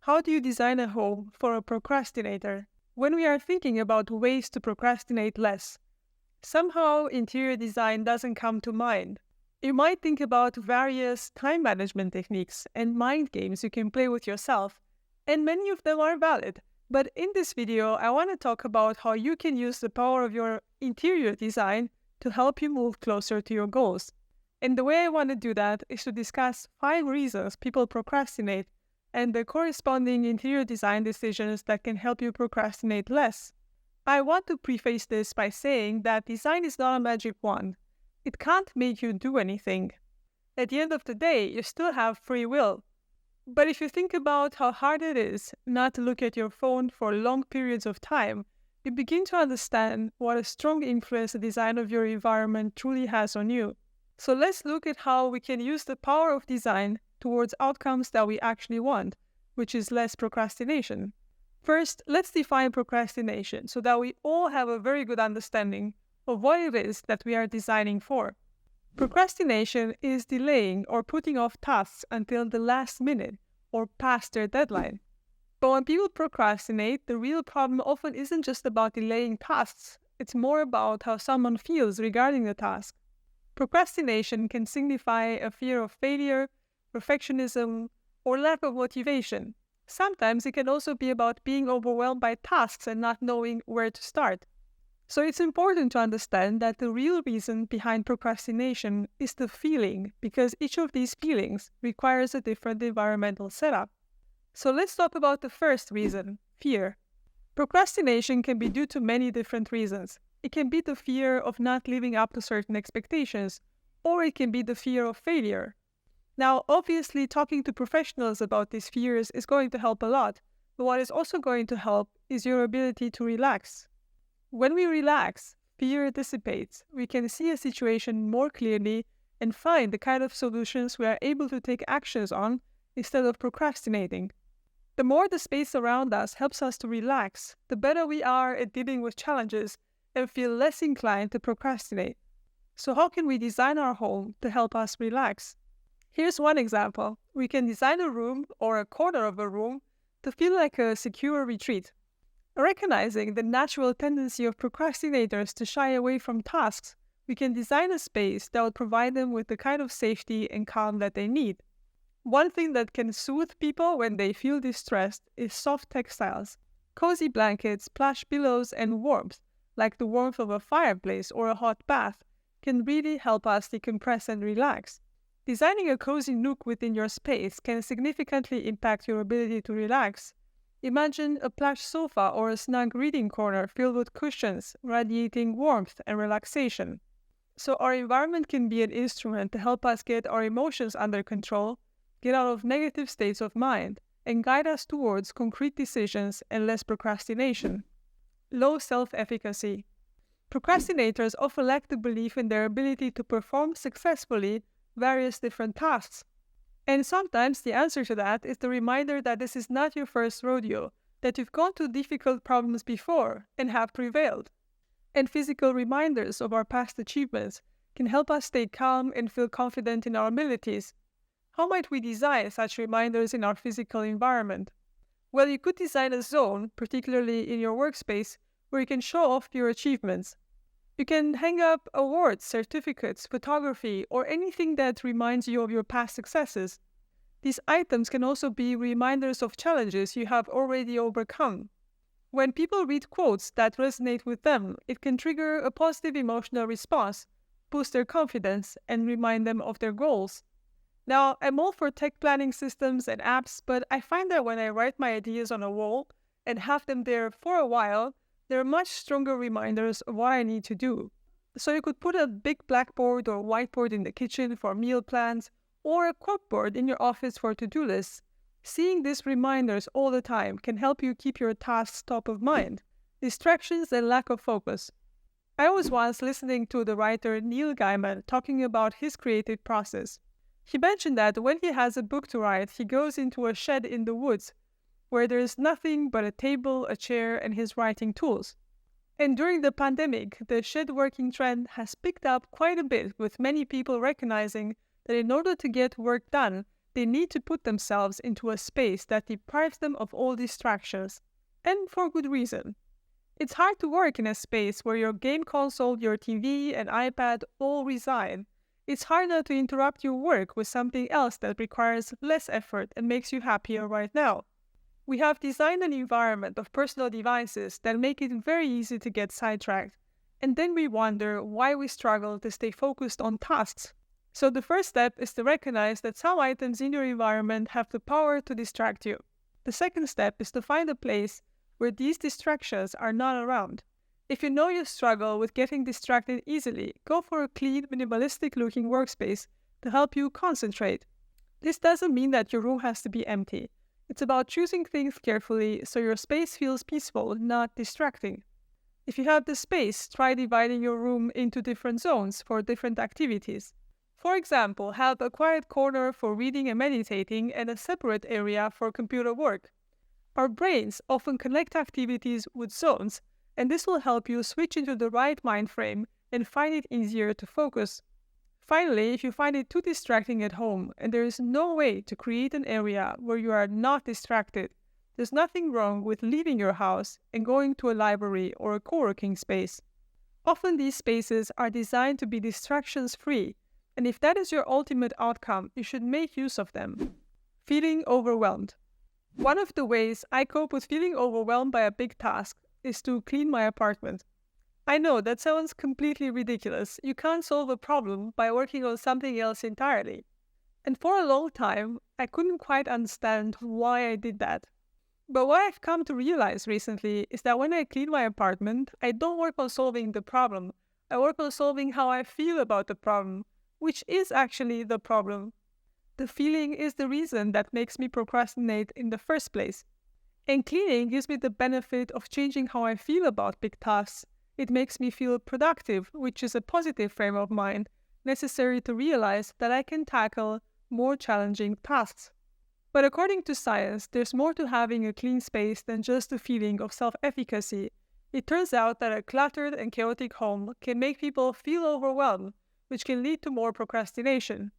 How do you design a home for a procrastinator? When we are thinking about ways to procrastinate less, somehow interior design doesn't come to mind. You might think about various time management techniques and mind games you can play with yourself, and many of them are valid. But in this video, I want to talk about how you can use the power of your interior design to help you move closer to your goals. And the way I want to do that is to discuss 5 reasons people procrastinate and the corresponding interior design decisions that can help you procrastinate less. I want to preface this by saying that design is not a magic wand. It can't make you do anything. At the end of the day, you still have free will. But if you think about how hard it is not to look at your phone for long periods of time, you begin to understand what a strong influence the design of your environment truly has on you. So let's look at how we can use the power of design towards outcomes that we actually want, which is less procrastination. First, let's define procrastination so that we all have a very good understanding of what it is that we are designing for. Procrastination is delaying or putting off tasks until the last minute or past their deadline. But when people procrastinate, the real problem often isn't just about delaying tasks, it's more about how someone feels regarding the task. Procrastination can signify a fear of failure, perfectionism, or lack of motivation. Sometimes it can also be about being overwhelmed by tasks and not knowing where to start. So it's important to understand that the real reason behind procrastination is the feeling, because each of these feelings requires a different environmental setup. So let's talk about the first reason, fear. Procrastination can be due to many different reasons. It can be the fear of not living up to certain expectations, or it can be the fear of failure. Now, obviously, talking to professionals about these fears is going to help a lot, but what is also going to help is your ability to relax. When we relax, fear dissipates. We can see a situation more clearly and find the kind of solutions we are able to take actions on instead of procrastinating. The more the space around us helps us to relax, the better we are at dealing with challenges and feel less inclined to procrastinate. So how can we design our home to help us relax? Here's one example. We can design a room or a corner of a room to feel like a secure retreat. Recognizing the natural tendency of procrastinators to shy away from tasks, we can design a space that will provide them with the kind of safety and calm that they need. One thing that can soothe people when they feel distressed is soft textiles. Cozy blankets, plush pillows, and warmth, like the warmth of a fireplace or a hot bath, can really help us decompress and relax. Designing a cozy nook within your space can significantly impact your ability to relax. Imagine a plush sofa or a snug reading corner filled with cushions, radiating warmth and relaxation. So our environment can be an instrument to help us get our emotions under control, get out of negative states of mind, and guide us towards concrete decisions and less procrastination. Low self-efficacy. Procrastinators often lack the belief in their ability to perform successfully various different tasks. And sometimes the answer to that is the reminder that this is not your first rodeo, that you've gone through difficult problems before and have prevailed. And physical reminders of our past achievements can help us stay calm and feel confident in our abilities. How might we design such reminders in our physical environment? Well, you could design a zone, particularly in your workspace, where you can show off your achievements. You can hang up awards, certificates, photography, or anything that reminds you of your past successes. These items can also be reminders of challenges you have already overcome. When people read quotes that resonate with them, it can trigger a positive emotional response, boost their confidence, and remind them of their goals. Now, I'm all for tech planning systems and apps, but I find that when I write my ideas on a wall and have them there for a while, there are much stronger reminders of what I need to do. So you could put a big blackboard or whiteboard in the kitchen for meal plans, or a corkboard in your office for to-do lists. Seeing these reminders all the time can help you keep your tasks top of mind. Distractions and lack of focus. I was once listening to the writer Neil Gaiman talking about his creative process. He mentioned that when he has a book to write, he goes into a shed in the woods, where there is nothing but a table, a chair, and his writing tools. And during the pandemic, the shed working trend has picked up quite a bit, with many people recognizing that in order to get work done, They need to put themselves into a space that deprives them of all distractions, and for good reason. It's hard to work in a space where your game console, your TV, and iPad all reside. It's hard not to interrupt your work with something else that requires less effort and makes you happier right now. We have designed an environment of personal devices that make it very easy to get sidetracked, and then we wonder why we struggle to stay focused on tasks. So the first step is to recognize that some items in your environment have the power to distract you. The second step is to find a place where these distractions are not around. If you know you struggle with getting distracted easily, go for a clean, minimalistic-looking workspace to help you concentrate. This doesn't mean that your room has to be empty. It's about choosing things carefully so your space feels peaceful, not distracting. If you have the space, try dividing your room into different zones for different activities. For example, have a quiet corner for reading and meditating and a separate area for computer work. Our brains often connect activities with zones, and this will help you switch into the right mind frame and find it easier to focus. Finally, if you find it too distracting at home and there is no way to create an area where you are not distracted, there's nothing wrong with leaving your house and going to a library or a co-working space. Often these spaces are designed to be distractions-free, and if that is your ultimate outcome, you should make use of them. Feeling overwhelmed. One of the ways I cope with feeling overwhelmed by a big task is to clean my apartment. I know that sounds completely ridiculous. You can't solve a problem by working on something else entirely. And for a long time, I couldn't quite understand why I did that. But what I've come to realize recently is that when I clean my apartment, I don't work on solving the problem. I work on solving how I feel about the problem, which is actually the problem. The feeling is the reason that makes me procrastinate in the first place. And cleaning gives me the benefit of changing how I feel about big tasks. It makes me feel productive, which is a positive frame of mind necessary to realize that I can tackle more challenging tasks. But according to science, there's more to having a clean space than just the feeling of self-efficacy. It turns out that a cluttered and chaotic home can make people feel overwhelmed, which can lead to more procrastination.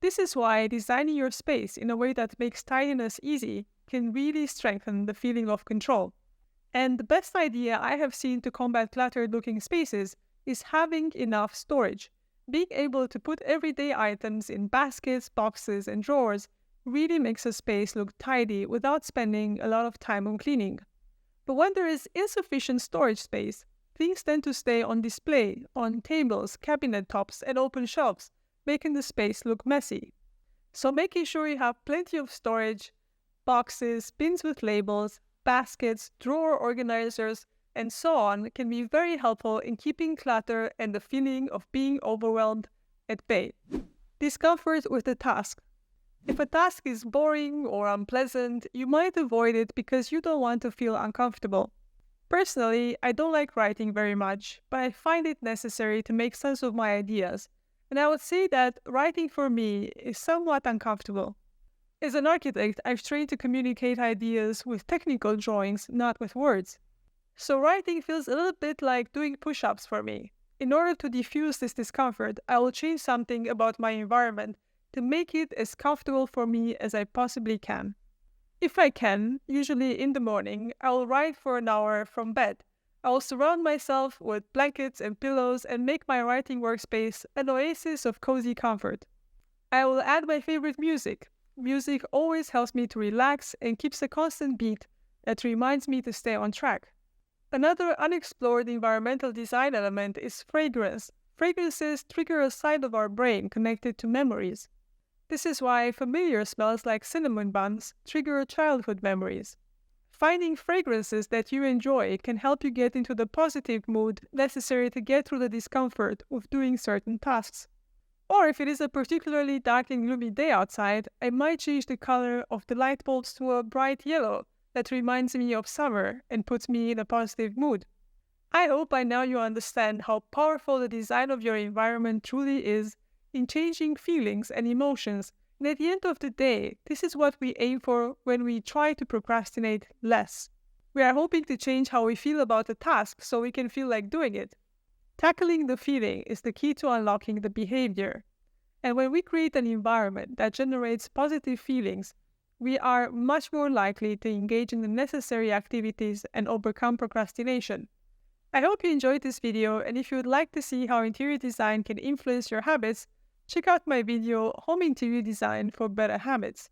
This is why designing your space in a way that makes tidiness easy can really strengthen the feeling of control. And the best idea I have seen to combat cluttered-looking spaces is having enough storage. Being able to put everyday items in baskets, boxes, and drawers really makes a space look tidy without spending a lot of time on cleaning. But when there is insufficient storage space, things tend to stay on display, on tables, cabinet tops, and open shelves, making the space look messy. So making sure you have plenty of storage, boxes, bins with labels, baskets, drawer organizers, and so on can be very helpful in keeping clutter and the feeling of being overwhelmed at bay. Discomfort with the task. If a task is boring or unpleasant, you might avoid it because you don't want to feel uncomfortable. Personally, I don't like writing very much, but I find it necessary to make sense of my ideas, and I would say that writing for me is somewhat uncomfortable. As an architect, I've trained to communicate ideas with technical drawings, not with words. So writing feels a little bit like doing push-ups for me. In order to diffuse this discomfort, I will change something about my environment to make it as comfortable for me as I possibly can. If I can, usually in the morning, I will write for an hour from bed. I will surround myself with blankets and pillows and make my writing workspace an oasis of cozy comfort. I will add my favorite music. Music always helps me to relax and keeps a constant beat that reminds me to stay on track. Another unexplored environmental design element is fragrance. Fragrances trigger a side of our brain connected to memories. This is why familiar smells like cinnamon buns trigger childhood memories. Finding fragrances that you enjoy can help you get into the positive mood necessary to get through the discomfort of doing certain tasks. Or if it is a particularly dark and gloomy day outside, I might change the color of the light bulbs to a bright yellow that reminds me of summer and puts me in a positive mood. I hope by now you understand how powerful the design of your environment truly is in changing feelings and emotions, and at the end of the day, this is what we aim for when we try to procrastinate less. We are hoping to change how we feel about a task so we can feel like doing it. Tackling the feeling is the key to unlocking the behavior. And when we create an environment that generates positive feelings, we are much more likely to engage in the necessary activities and overcome procrastination. I hope you enjoyed this video, and if you would like to see how interior design can influence your habits, check out my video Home Interior Design for Better Habits.